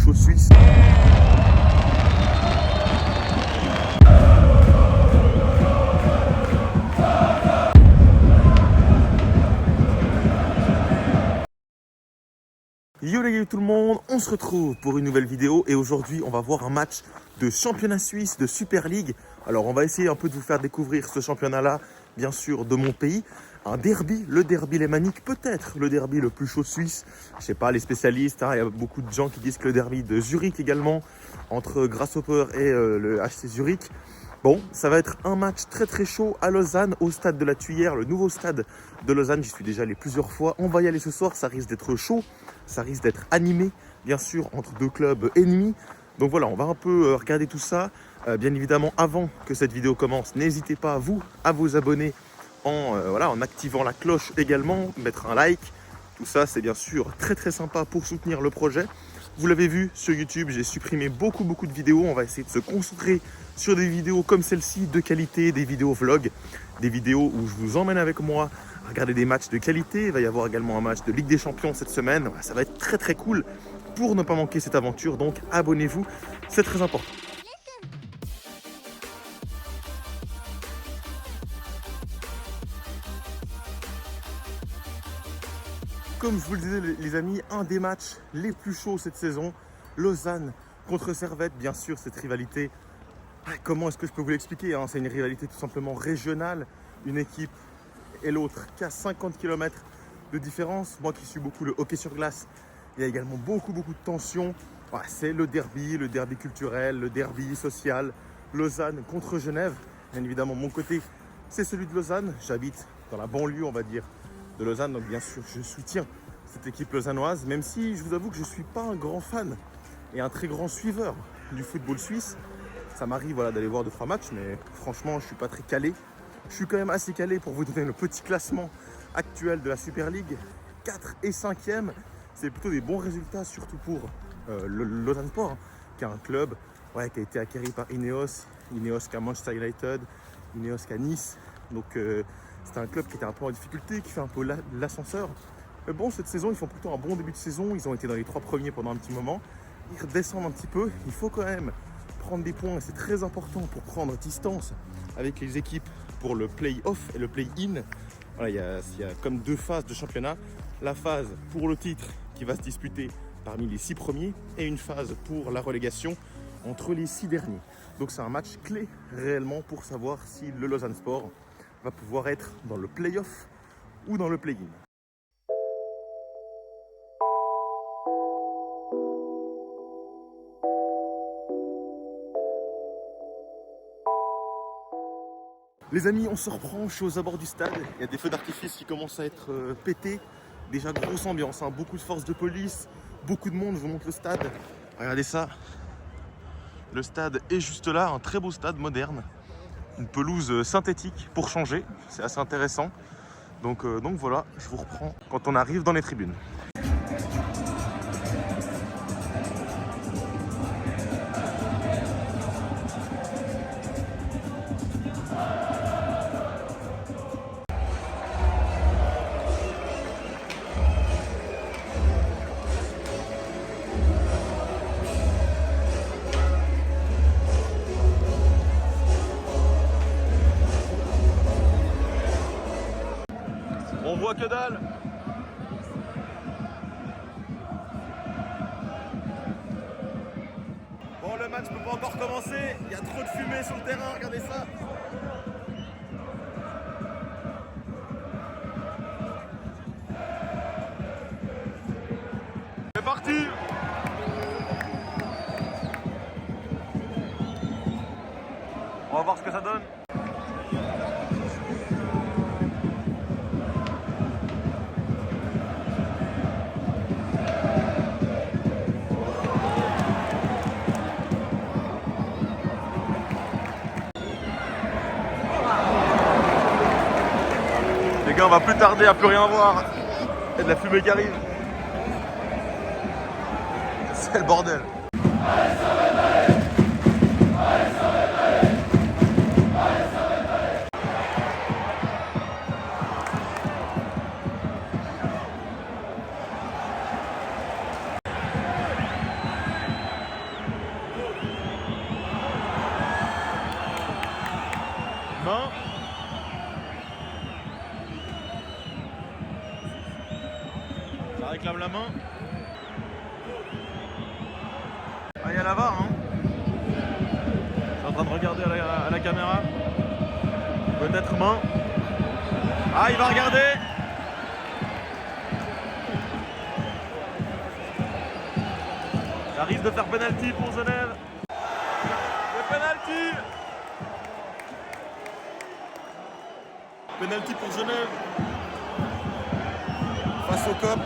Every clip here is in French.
chaud suisse. Yo les gars tout le monde, on se retrouve pour une nouvelle vidéo et aujourd'hui on va voir un match de championnat suisse, de Super League. Alors on va essayer un peu de vous faire découvrir ce championnat-là, bien sûr de mon pays. Un derby, le derby lémanique, peut-être le derby le plus chaud de Suisse. Je sais pas, les spécialistes, il y a beaucoup de gens qui disent que le derby de Zurich également, entre Grasshopper et le HC Zurich. Bon, ça va être un match très très chaud à Lausanne, au stade de la Tuyère, le nouveau stade de Lausanne. J'y suis déjà allé plusieurs fois. On va y aller ce soir, ça risque d'être chaud, ça risque d'être animé, bien sûr, entre deux clubs ennemis. Donc voilà, on va un peu regarder tout ça. Bien évidemment, avant que cette vidéo commence, n'hésitez pas à vous abonner en activant la cloche également, mettre un like. Tout ça, c'est bien sûr très très sympa pour soutenir le projet. Vous l'avez vu sur YouTube, j'ai supprimé beaucoup de vidéos. On va essayer de se concentrer sur des vidéos comme celle-ci de qualité, des vidéos vlog, des vidéos où je vous emmène avec moi à regarder des matchs de qualité. Il va y avoir également un match de Ligue des Champions cette semaine. Ça va être très très cool pour ne pas manquer cette aventure. Donc abonnez-vous, c'est très important. Comme je vous le disais les amis, un des matchs les plus chauds cette saison, Lausanne contre Servette, bien sûr cette rivalité, comment est-ce que je peux vous l'expliquer, hein? C'est une rivalité tout simplement régionale, une équipe et l'autre qu'à 50 km de différence. Moi qui suis beaucoup le hockey sur glace, il y a également beaucoup de tension. C'est le derby culturel, le derby social, Lausanne contre Genève. Bien évidemment mon côté c'est celui de Lausanne, j'habite dans la banlieue on va dire de Lausanne, donc bien sûr je soutiens cette équipe lausannoise, même si je vous avoue que je ne suis pas un grand fan et un très grand suiveur du football suisse. Ça m'arrive d'aller voir 2-3 matchs, mais franchement je ne suis pas très calé. Je suis quand même assez calé pour vous donner le petit classement actuel de la Super League. 4 et 5e, c'est plutôt des bons résultats, surtout pour le Lausanne Sport, hein, qui est un club qui a été acquis par Ineos qui a Manchester United, Ineos qui a Nice. Donc c'était un club qui était un peu en difficulté, qui fait un peu l'ascenseur. Mais bon, cette saison, ils font plutôt un bon début de saison. Ils ont été dans les 3 premiers pendant un petit moment. Ils redescendent un petit peu. Il faut quand même prendre des points. C'est très important pour prendre distance avec les équipes pour le play-off et le play-in. Il y a comme 2 phases de championnat. La phase pour le titre qui va se disputer parmi les 6 premiers et une phase pour la relégation entre les 6 derniers. Donc c'est un match clé réellement pour savoir si le Lausanne Sport va pouvoir être dans le play-off ou dans le play-in. Les amis, on se reprend, je suis aux abords du stade. Il y a des feux d'artifice qui commencent à être pétés. Déjà grosse ambiance, hein. Beaucoup de forces de police, beaucoup de monde. Je vous montre le stade. Regardez ça. Le stade est juste là, un très beau stade moderne. Une pelouse synthétique pour changer, c'est assez intéressant. Donc voilà, je vous reprends quand on arrive dans les tribunes. On voit que dalle. Bon, le match ne peut pas encore commencer. Il y a trop de fumée sur le terrain, regardez ça. C'est parti. On va voir ce que ça donne. Les gars, on va plus tarder à plus rien voir. Il y a de la fumée qui arrive. C'est le bordel. réclame la main. Ah, il y a la VAR, hein. Je suis en train de regarder à la caméra. Peut-être main. Ah, il va regarder. Ça risque de faire penalty pour Genève. Le penalty. Penalty pour Genève. Face au COP.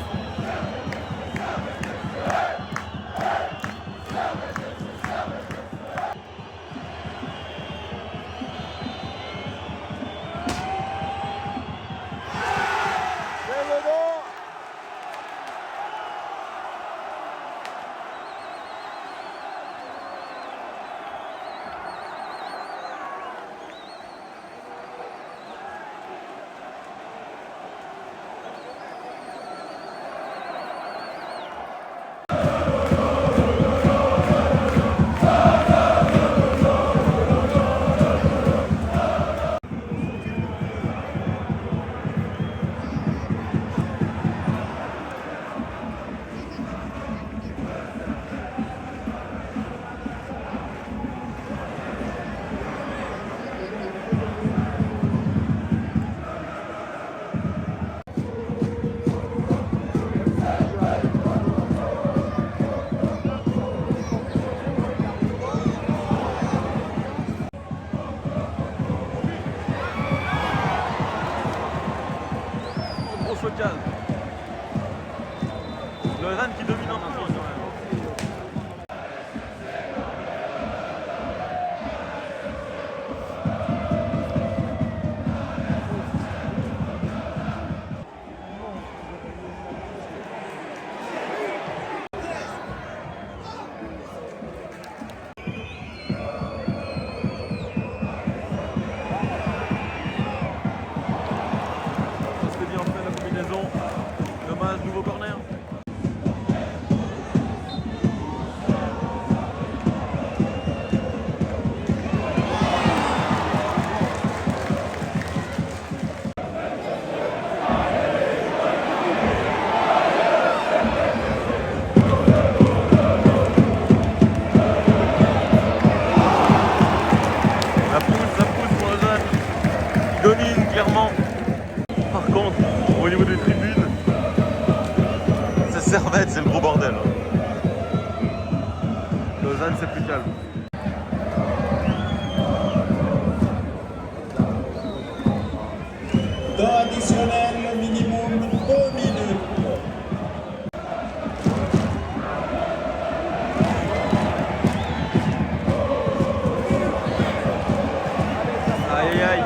Lausanne qui domine un peu quand même. Ça c'était bien fait la combinaison. Dommage, nouveau corner. Ça pousse pour Lausanne. Il domine clairement. Par contre, au niveau des tribunes, c'est Servette, c'est le gros bordel. Lausanne, c'est plus calme. Temps additionnel, minimum 2 minutes. Aïe aïe aïe.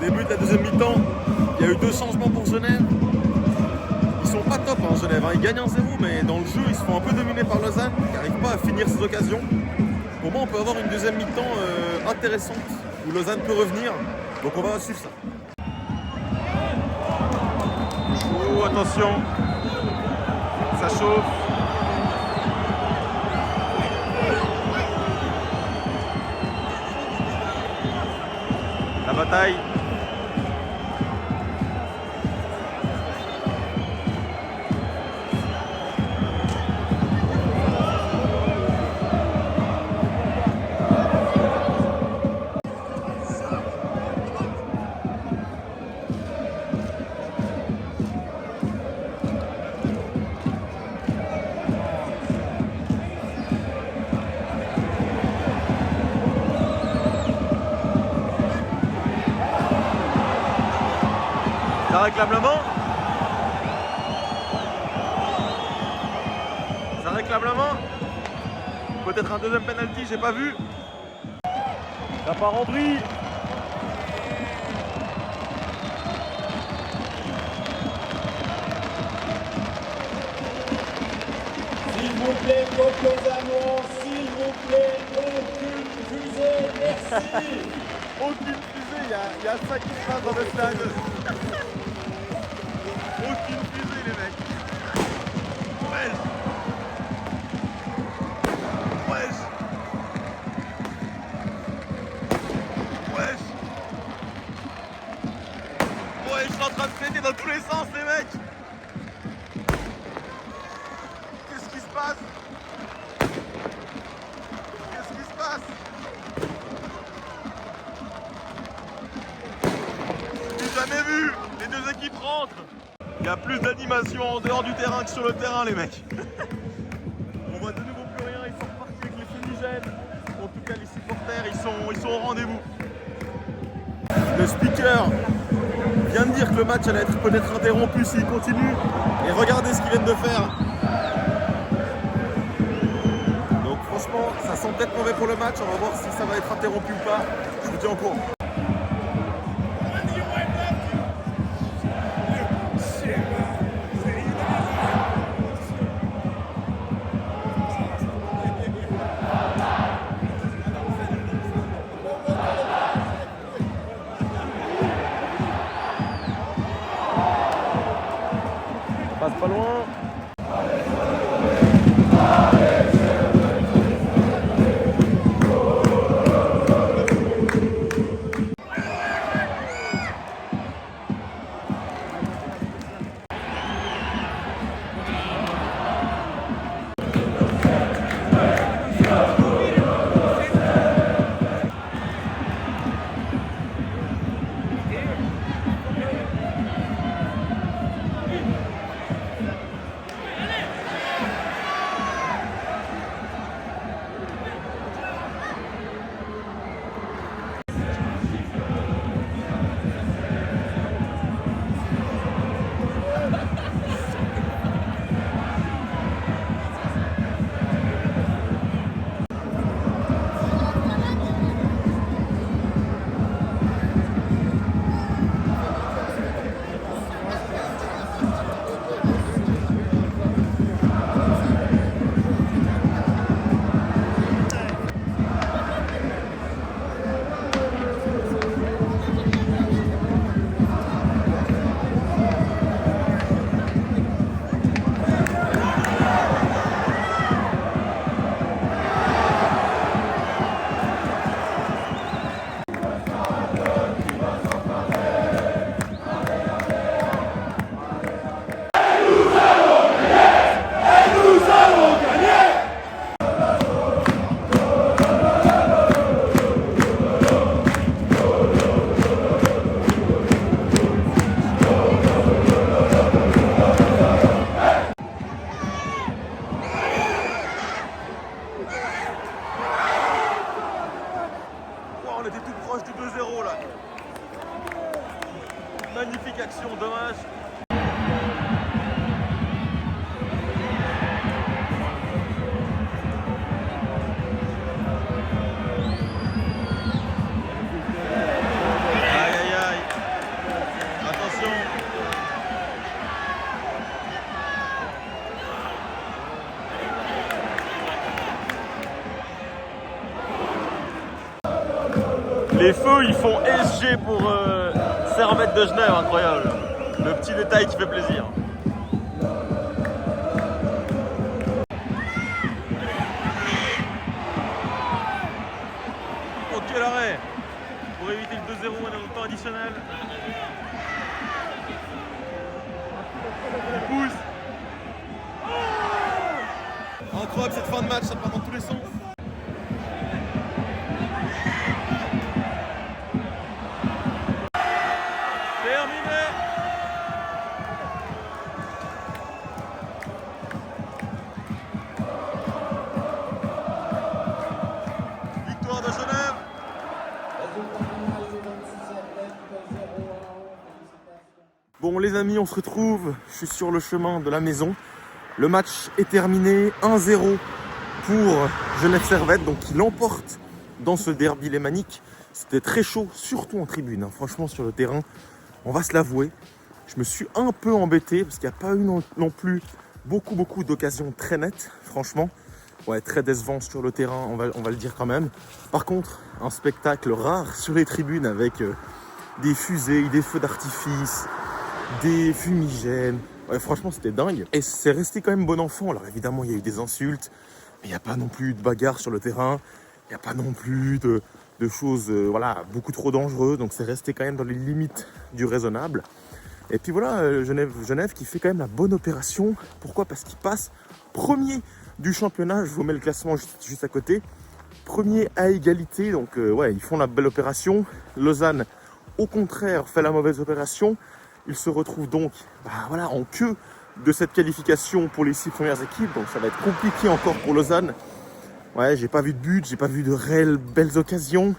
Début de la deuxième mi-temps, il y a eu 2 changements pour Genève. Ils sont pas top hein, Genève, hein. Ils gagnent 1-0 mais dans le jeu ils se font un peu dominer par Lausanne, ils n'arrivent pas à finir ses occasions. Pour moi on peut avoir une deuxième mi-temps intéressante où Lausanne peut revenir, donc on va suivre ça. Oh attention, ça chauffe. La bataille. Ça réclame la main. Ça réclame la main. Peut-être un deuxième penalty, j'ai pas vu. Ça part en vrille. S'il vous plaît, coach Lausannois, s'il vous plaît, aucune fusée, merci. Aucune fusée, il y a ça qui se passe dans le stade. Aucune fusée les mecs. Wesh. Wesh. Wesh. Ouais, je suis en train de péter dans tous les sens les mecs. Qu'est-ce qui se passe? Qu'est-ce qui se passe? J'ai jamais vu. Les deux équipes rentrent. Il y a plus d'animation en dehors du terrain que sur le terrain les mecs. On voit de nouveau plus rien, ils sont repartis avec les fumigènes. En tout cas les supporters ils sont au rendez-vous. Le speaker vient de dire que le match allait être peut-être interrompu s'il continue. Et regardez ce qu'ils viennent de faire. Donc franchement ça sent peut-être mauvais pour le match. On va voir si ça va être interrompu ou pas. Je vous tiens au courant. Passe pas loin. On était tout proche du 2-0 là. Magnifique action, dommage. Aïe aïe aïe. Attention. Les feux ils font SG pour Servette de Genève, incroyable. Le petit détail qui fait plaisir. Ok l'arrêt pour éviter le 2-0 dans le temps additionnel. Il pousse. Oh, incroyable cette fin de match, ça part dans tous les sens. Terminé. Victoire de Genève. Bon les amis, on se retrouve, je suis sur le chemin de la maison. Le match est terminé, 1-0 pour Genève Servette, donc il l'emporte dans ce derby lémanique. C'était très chaud, surtout en tribune, hein. Franchement sur le terrain, on va se l'avouer. Je me suis un peu embêté parce qu'il n'y a pas eu non plus beaucoup d'occasions très nettes, franchement. Ouais, très décevant sur le terrain, on va le dire quand même. Par contre, un spectacle rare sur les tribunes avec des fusées, des feux d'artifice, des fumigènes. Ouais, franchement, c'était dingue. Et c'est resté quand même bon enfant. Alors évidemment, il y a eu des insultes, mais il n'y a pas non plus de bagarre sur le terrain. Il n'y a pas non plus de choses voilà, beaucoup trop dangereuses. Donc c'est resté quand même dans les limites du raisonnable. Et puis voilà, Genève qui fait quand même la bonne opération. Pourquoi? Parce qu'il passe premier du championnat. Je vous mets le classement juste à côté. Premier à égalité. Donc ouais, ils font la belle opération. Lausanne, au contraire, fait la mauvaise opération. Ils se retrouvent donc voilà, en queue de cette qualification pour les 6 premières équipes. Donc ça va être compliqué encore pour Lausanne. Ouais, j'ai pas vu de but, j'ai pas vu de réelles belles occasions.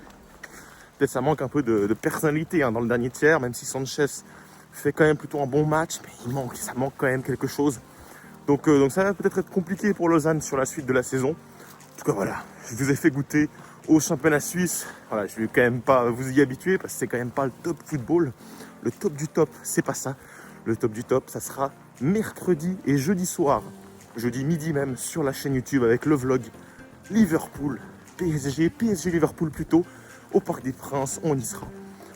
Peut-être ça manque un peu de personnalité dans le dernier tiers, même si Sanchez fait quand même plutôt un bon match, mais ça manque quand même quelque chose. Donc ça va peut-être être compliqué pour Lausanne sur la suite de la saison. En tout cas voilà, je vous ai fait goûter au championnat suisse. Voilà, je vais quand même pas vous y habituer parce que c'est quand même pas le top football. Le top du top, c'est pas ça. Le top du top, ça sera mercredi et jeudi soir. Jeudi midi même sur la chaîne YouTube avec le vlog Liverpool, PSG Liverpool plutôt, au Parc des Princes, on y sera.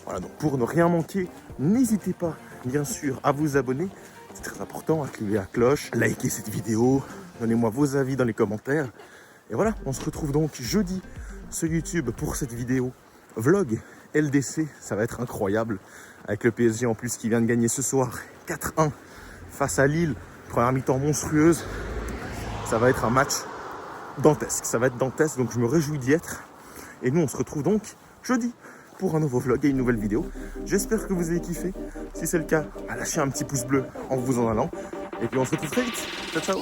Voilà, donc pour ne rien manquer, n'hésitez pas bien sûr à vous abonner. C'est très important, activez la cloche, likez cette vidéo, donnez-moi vos avis dans les commentaires. Et voilà, on se retrouve donc jeudi sur YouTube pour cette vidéo vlog LDC. Ça va être incroyable avec le PSG en plus qui vient de gagner ce soir 4-1 face à Lille. Première mi-temps monstrueuse. Ça va être un match dantesque. Ça va être dantesque, donc je me réjouis d'y être. Et nous, on se retrouve donc jeudi pour un nouveau vlog et une nouvelle vidéo. J'espère que vous avez kiffé. Si c'est le cas, lâchez un petit pouce bleu en vous en allant. Et puis on se retrouve très vite. Ciao, ciao.